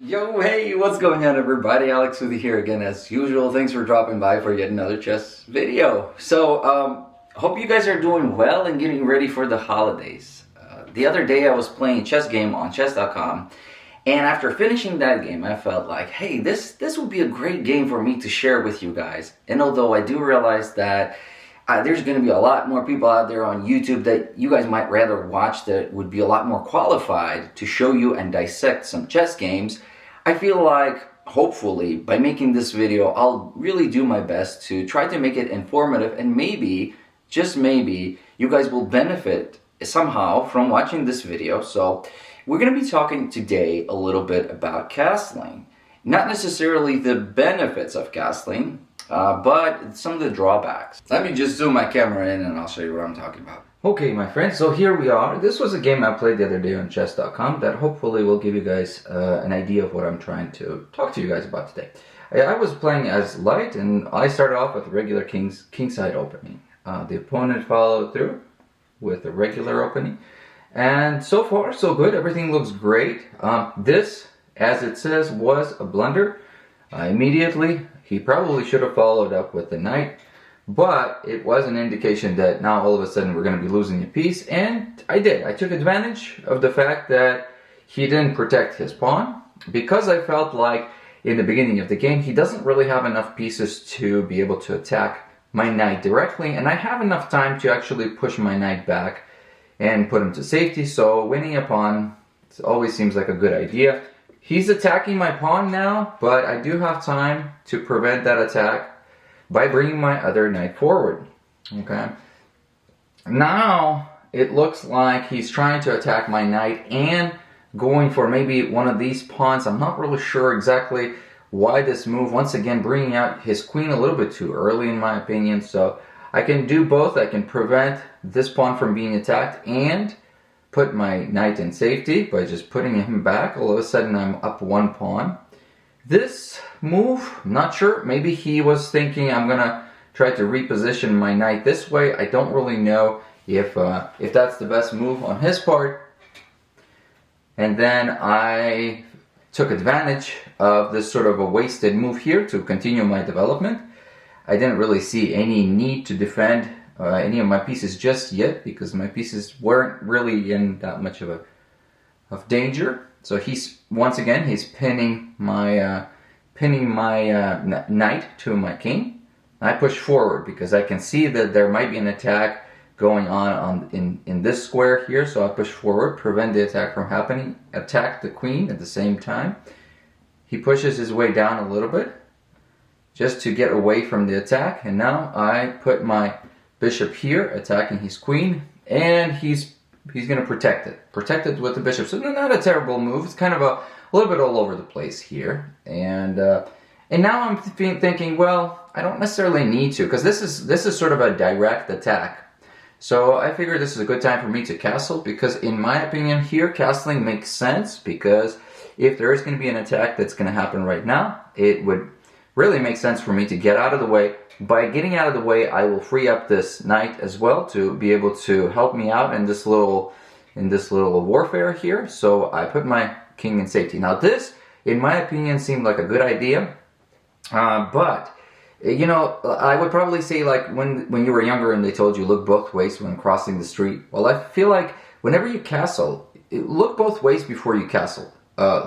Yo, hey, what's going on everybody? Alex with you here again as usual. Thanks for dropping by for yet another chess video. Hope you guys are doing well and getting ready for the holidays. The other day I was playing a chess game on chess.com, and after finishing that game I felt like, hey, this would be a great game for me to share with you guys. And although I do realize that there's going to be a lot more people out there on YouTube that you guys might rather watch that would be a lot more qualified to show you and dissect some chess games, I feel like hopefully by making this video I'll really do my best to try to make it informative, and maybe, just maybe, you guys will benefit somehow from watching this video. So we're going to be talking today a little bit about castling. Not necessarily the benefits of castling, but some of the drawbacks. Let me just zoom my camera in and I'll show you what I'm talking about. Okay, my friends, so here we are. This was a game I played the other day on chess.com that hopefully will give you guys an idea of what I'm trying to talk to you guys about today. I was playing as light, and I started off with regular kingside opening. The opponent followed through with a regular opening, and so far so good. Everything looks great. This, as it says, was a blunder. Immediately, he probably should have followed up with the knight. But it was an indication that now all of a sudden we're going to be losing a piece, and I did. I took advantage of the fact that he didn't protect his pawn, because I felt like in the beginning of the game he doesn't really have enough pieces to be able to attack my knight directly, and I have enough time to actually push my knight back and put him to safety. So winning a pawn always seems like a good idea. He's attacking my pawn now, but I do have time to prevent that attack by bringing my other knight forward. Okay. Now it looks like he's trying to attack my knight and going for maybe one of these pawns. I'm not really sure exactly why this move. Once again, bringing out his queen a little bit too early in my opinion. So I can do both. I can prevent this pawn from being attacked and put my knight in safety by just putting him back. All of a sudden I'm up one pawn. This move, not sure, maybe he was thinking I'm gonna try to reposition my knight this way. I don't really know if that's the best move on his part. And then I took advantage of this sort of a wasted move here to continue my development. I didn't really see any need to defend any of my pieces just yet, because my pieces weren't really in that much of danger. So he's once again pinning my knight to my king. I push forward because I can see that there might be an attack going on in this square here. So I push forward, prevent the attack from happening, attack the queen at the same time. He pushes his way down a little bit just to get away from the attack, and now I put my bishop here attacking his queen, and he's going to protect it with the bishop. So not a terrible move. It's kind of a little bit all over the place here. And now I'm thinking, well, I don't necessarily need to, because this is sort of a direct attack. So I figure this is a good time for me to castle, because in my opinion here, castling makes sense, because if there is going to be an attack that's going to happen right now, it would really make sense for me to get out of the way. By getting out of the way, I will free up this knight as well to be able to help me out in this little warfare here. So I put my king in safety. Now this, in my opinion, seemed like a good idea, but you know, I would probably say, like when you were younger and they told you look both ways when crossing the street. Well, I feel like whenever you castle, look both ways before you castle.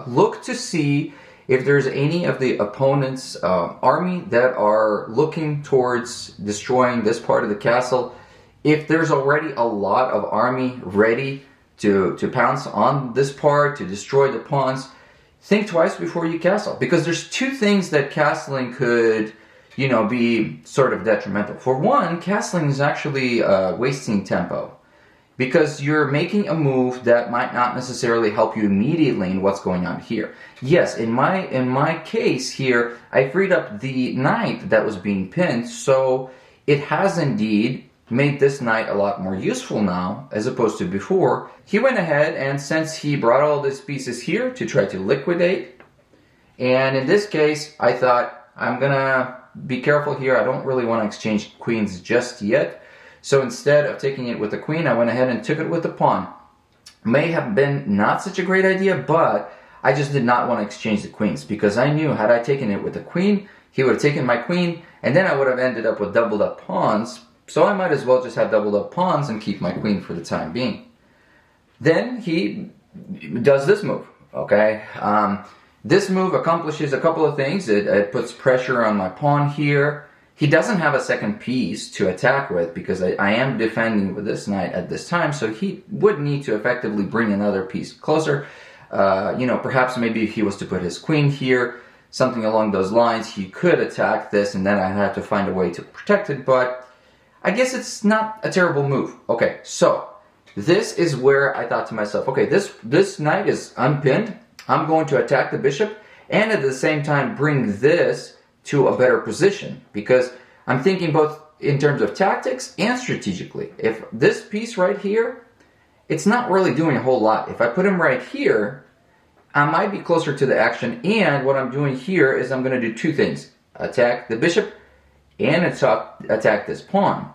Look to see if there's any of the opponent's army that are looking towards destroying this part of the castle. If there's already a lot of army ready to pounce on this part, to destroy the pawns, think twice before you castle. Because there's two things that castling could, you know, be sort of detrimental. For one, castling is actually wasting tempo, because you're making a move that might not necessarily help you immediately in what's going on here. Yes, in my case here, I freed up the knight that was being pinned, so it has indeed made this knight a lot more useful now as opposed to before. He went ahead, and since he brought all these pieces here to try to liquidate, and in this case I thought I'm gonna be careful here. I don't really want to exchange queens just yet. So instead of taking it with the queen, I went ahead and took it with the pawn. May have been not such a great idea, but I just did not want to exchange the queens, because I knew had I taken it with the queen, he would have taken my queen, and then I would have ended up with doubled up pawns. So I might as well just have doubled up pawns and keep my queen for the time being. Then he does this move, okay? This move accomplishes a couple of things. It puts pressure on my pawn here. He doesn't have a second piece to attack with, because I am defending with this knight at this time, so he would need to effectively bring another piece closer. Perhaps maybe if he was to put his queen here, something along those lines, he could attack this, and then I'd have to find a way to protect it, but I guess it's not a terrible move. Okay, so this is where I thought to myself, okay, this knight is unpinned. I'm going to attack the bishop, and at the same time bring this to a better position, because I'm thinking both in terms of tactics and strategically. If this piece right here, it's not really doing a whole lot. If I put him right here, I might be closer to the action, and what I'm doing here is I'm going to do two things. Attack the bishop and attack this pawn.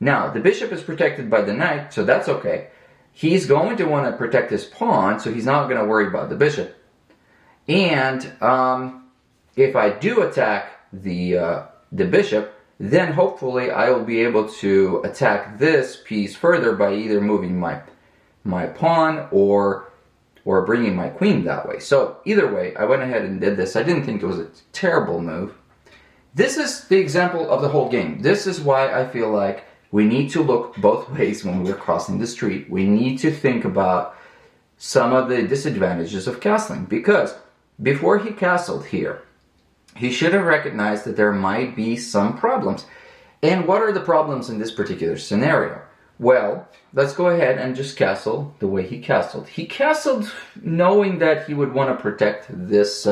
Now, the bishop is protected by the knight, so that's okay. He's going to want to protect his pawn, so he's not going to worry about the bishop. And if I do attack the bishop, then hopefully I will be able to attack this piece further by either moving my pawn or bringing my queen that way. So either way, I went ahead and did this. I didn't think it was a terrible move. This is the example of the whole game. This is why I feel like we need to look both ways when we're crossing the street. We need to think about some of the disadvantages of castling, because before he castled here, he should have recognized that there might be some problems. And what are the problems in this particular scenario? Well, let's go ahead and just castle the way he castled. He castled knowing that he would want to protect this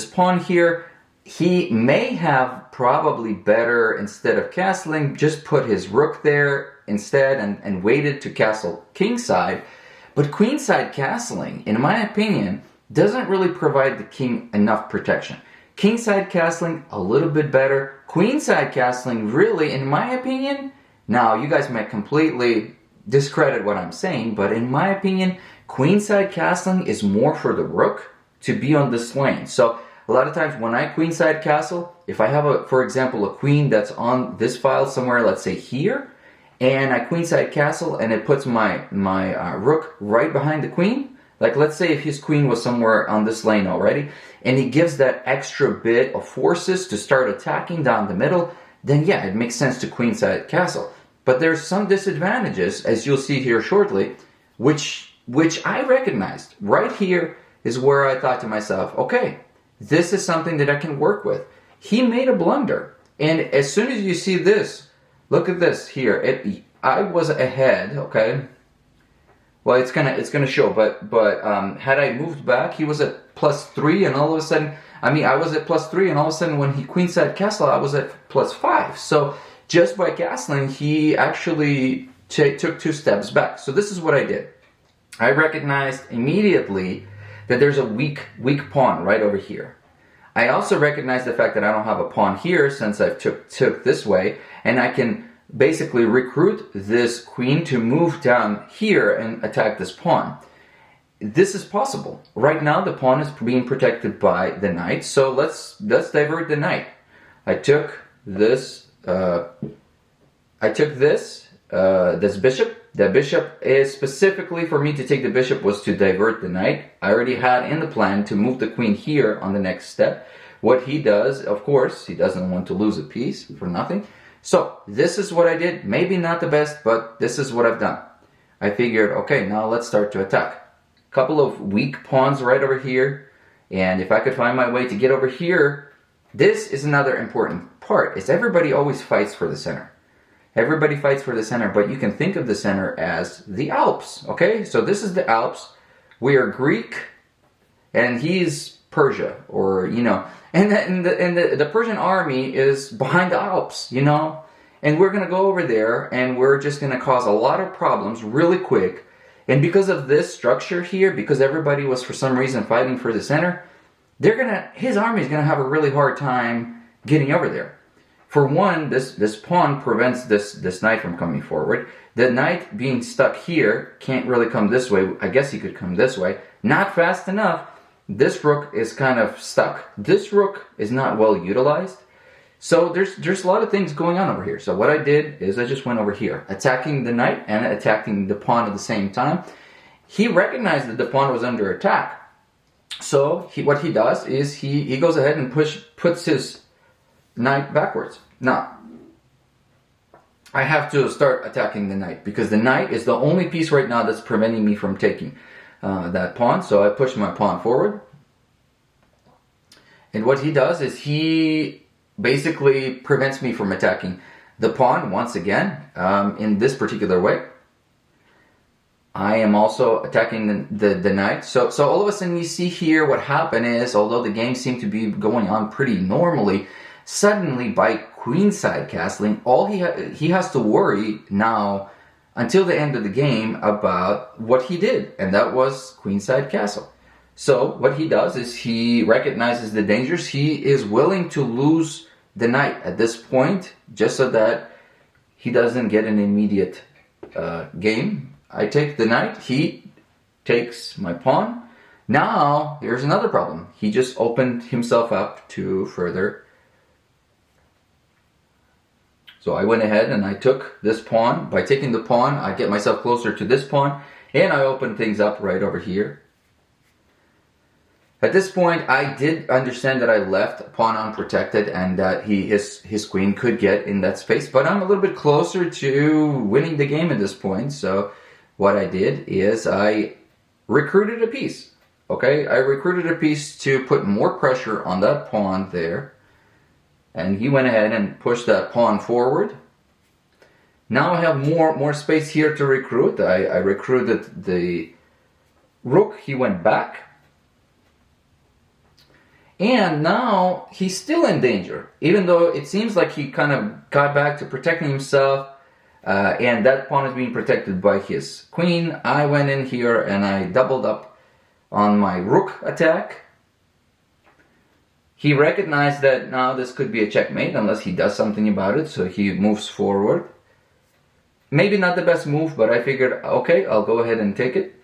pawn here. He may have probably better, instead of castling, just put his rook there instead and waited to castle kingside. But queenside castling, in my opinion, doesn't really provide the king enough protection. Kingside castling, a little bit better. Queenside castling, really, in my opinion, now you guys might completely discredit what I'm saying, but in my opinion, queenside castling is more for the rook to be on this lane. So a lot of times when I queenside castle, if I have, for example, a queen that's on this file somewhere, let's say here, and I queenside castle and it puts my rook right behind the queen, like let's say if his queen was somewhere on this lane already, and he gives that extra bit of forces to start attacking down the middle, then yeah, it makes sense to queenside castle. But there's some disadvantages, as you'll see here shortly, which I recognized. Right here is where I thought to myself, okay, this is something that I can work with. He made a blunder. And as soon as you see this, look at this here. I was ahead, okay? Well, it's gonna show, but had I moved back, he was at +3, and all of a sudden, I was at +3, and all of a sudden when he queenside castle, I was at +5. So just by castling, he actually took 2 steps back. So this is what I did. I recognized immediately that there's a weak pawn right over here. I also recognize the fact that I don't have a pawn here since I've took this way, and I can basically recruit this queen to move down here and attack this pawn. This is possible. Right now the pawn is being protected by the knight, so let's divert the knight. I took this bishop. The bishop is specifically for me to take the bishop was to divert the knight. I already had in the plan to move the queen here on the next step. What he does, of course, he doesn't want to lose a piece for nothing. So this is what I did. Maybe not the best, but this is what I've done. I figured, okay, now let's start to attack. Couple of weak pawns right over here. And if I could find my way to get over here, this is another important part, is everybody always fights for the center. Everybody fights for the center, but you can think of the center as the Alps, okay? So this is the Alps. We are Greek, and he's Persia, or, and the Persian army is behind the Alps, and we're going to go over there, and we're just going to cause a lot of problems really quick. And because of this structure here, because everybody was for some reason fighting for the center, his army is going to have a really hard time getting over there. For one, this pawn prevents this knight from coming forward. The knight being stuck here can't really come this way. I guess he could come this way. Not fast enough. this rook is kind of stuck. This rook is not well utilized. So there's a lot of things going on over here. So what I did is I just went over here, attacking the knight and attacking the pawn at the same time. He recognized that the pawn was under attack. So what he does is he goes ahead and puts his knight backwards. Now, I have to start attacking the knight because the knight is the only piece right now that's preventing me from taking that pawn. So I push my pawn forward. And what he does is he basically prevents me from attacking the pawn once again in this particular way. I am also attacking the knight. So all of a sudden you see here what happened is, although the game seemed to be going on pretty normally, suddenly by queenside castling, all he has to worry now until the end of the game about what he did, and that was queenside castle. So what he does is he recognizes the dangers. He is willing to lose the knight at this point just so that he doesn't get an immediate game. I take the knight, he takes my pawn. Now, here's another problem. He just opened himself up to further. So I went ahead and I took this pawn. By taking the pawn, I get myself closer to this pawn, and I open things up right over here. At this point, I did understand that I left a pawn unprotected and that his queen could get in that space, but I'm a little bit closer to winning the game at this point, so what I did is I recruited a piece, okay? I recruited a piece to put more pressure on that pawn there. And he went ahead and pushed that pawn forward. Now I have more space here to recruit. I recruited the rook. He went back. And now he's still in danger. Even though it seems like he kind of got back to protecting himself. And that pawn is being protected by his queen. I went in here and I doubled up on my rook attack. He recognized that now this could be a checkmate unless he does something about it, so he moves forward. Maybe not the best move, but I figured, okay, I'll go ahead and take it.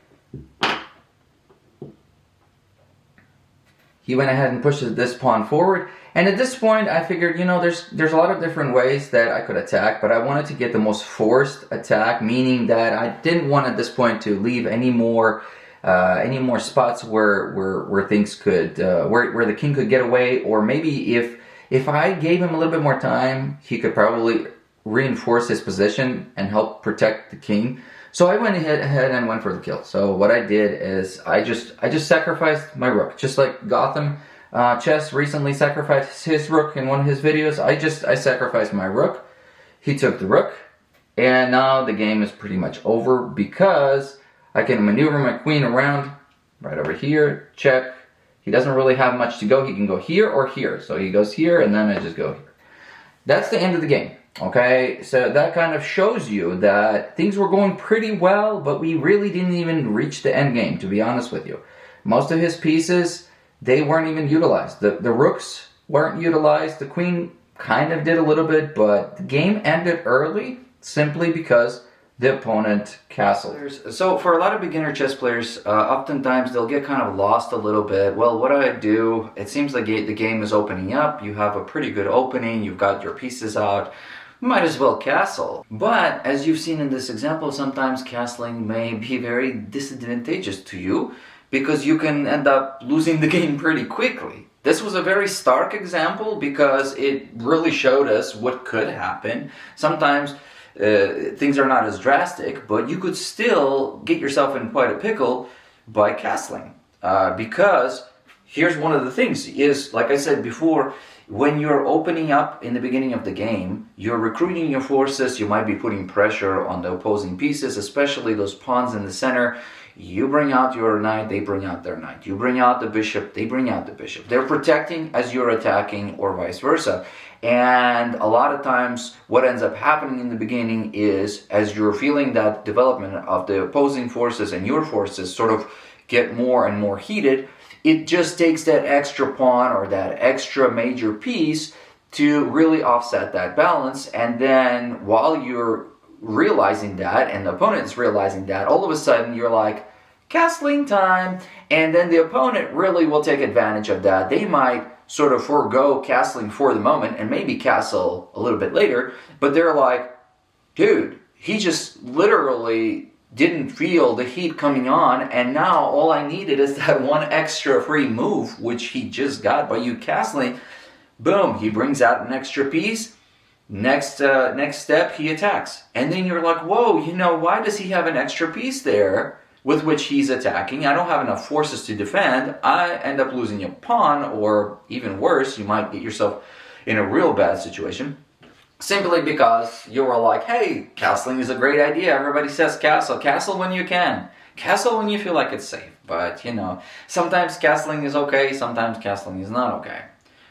He went ahead and pushes this pawn forward. And at this point, I figured, there's a lot of different ways that I could attack, but I wanted to get the most forced attack, meaning that I didn't want at this point to leave any more spots where things could, where the king could get away, or maybe if I gave him a little bit more time, he could probably reinforce his position and help protect the king. So I went ahead and went for the kill. So what I did is I just sacrificed my rook, just like Gotham Chess recently sacrificed his rook in one of his videos. I sacrificed my rook. He took the rook, and now the game is pretty much over because I can maneuver my queen around right over here. Check. He doesn't really have much to go. He can go here or here. So he goes here, and then I just go here. That's the end of the game. Okay, so that kind of shows you that things were going pretty well, but we really didn't even reach the end game, to be honest with you. Most of his pieces, they weren't even utilized. The rooks weren't utilized. The queen kind of did a little bit, but the game ended early simply because the opponent castled. So for a lot of beginner chess players, oftentimes they'll get kind of lost a little bit. Well, what do I do? It seems like the game is opening up. You have a pretty good opening. You've got your pieces out. Might as well castle. But as you've seen in this example, sometimes castling may be very disadvantageous to you because you can end up losing the game pretty quickly. This was a very stark example because it really showed us what could happen. Sometimes things are not as drastic, but you could still get yourself in quite a pickle by castling. Because here's one of the things is, like I said before, when you're opening up in the beginning of the game, you're recruiting your forces, you might be putting pressure on the opposing pieces, especially those pawns in the center. You bring out your knight, they bring out their knight. You bring out the bishop, they bring out the bishop. They're protecting as you're attacking, or vice versa. And a lot of times what ends up happening in the beginning is, as you're feeling that development of the opposing forces and your forces sort of get more and more heated, it just takes that extra pawn or that extra major piece to really offset that balance. And then while you're realizing that and the opponent's realizing that, all of a sudden you're like, castling time. And then the opponent really will take advantage of that. They might sort of forego castling for the moment and maybe castle a little bit later, but they're like, dude, he just literally didn't feel the heat coming on, and now all I needed is that one extra free move, which he just got by you castling. Boom, he brings out an extra piece. Next step, he attacks. And then you're like, whoa, why does he have an extra piece there with which he's attacking? I don't have enough forces to defend. I end up losing a pawn, or even worse, you might get yourself in a real bad situation. Simply because you were like, hey, castling is a great idea. Everybody says castle. Castle when you can. Castle when you feel like it's safe. But, sometimes castling is okay. Sometimes castling is not okay.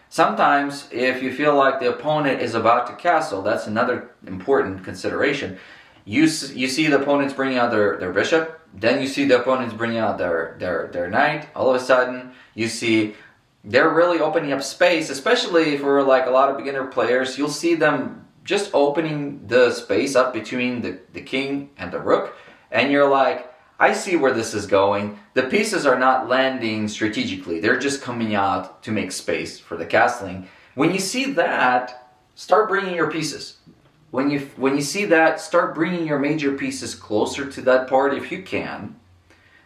Sometimes, if you feel like the opponent is about to castle, that's another important consideration. You see the opponents bringing out their bishop. Then you see the opponents bringing out their knight. All of a sudden, you see they're really opening up space, especially for like a lot of beginner players. You'll see them just opening the space up between the king and the rook. And you're like, I see where this is going. The pieces are not landing strategically. They're just coming out to make space for the castling. When you see that, start bringing your pieces. When you see that, start bringing your major pieces closer to that part if you can.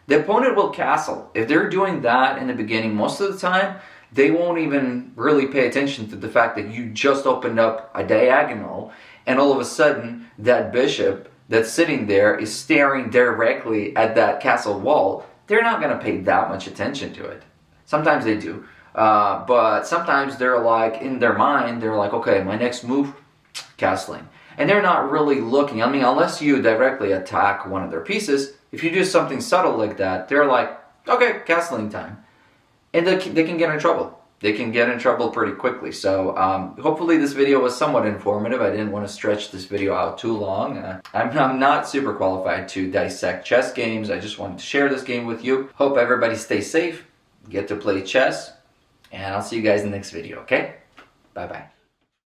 The opponent will castle. If they're doing that in the beginning, most of the time, they won't even really pay attention to the fact that you just opened up a diagonal, and all of a sudden, that bishop that's sitting there is staring directly at that castle wall. They're not going to pay that much attention to it. Sometimes they do. But sometimes they're like, in their mind, they're like, okay, my next move, castling. And they're not really looking. I mean, unless you directly attack one of their pieces, if you do something subtle like that, they're like, okay, castling time. And they can get in trouble. They can get in trouble pretty quickly. So hopefully this video was somewhat informative. I didn't want to stretch this video out too long. I'm not super qualified to dissect chess games. I just wanted to share this game with you. Hope everybody stays safe, get to play chess, and I'll see you guys in the next video, okay? Bye-bye.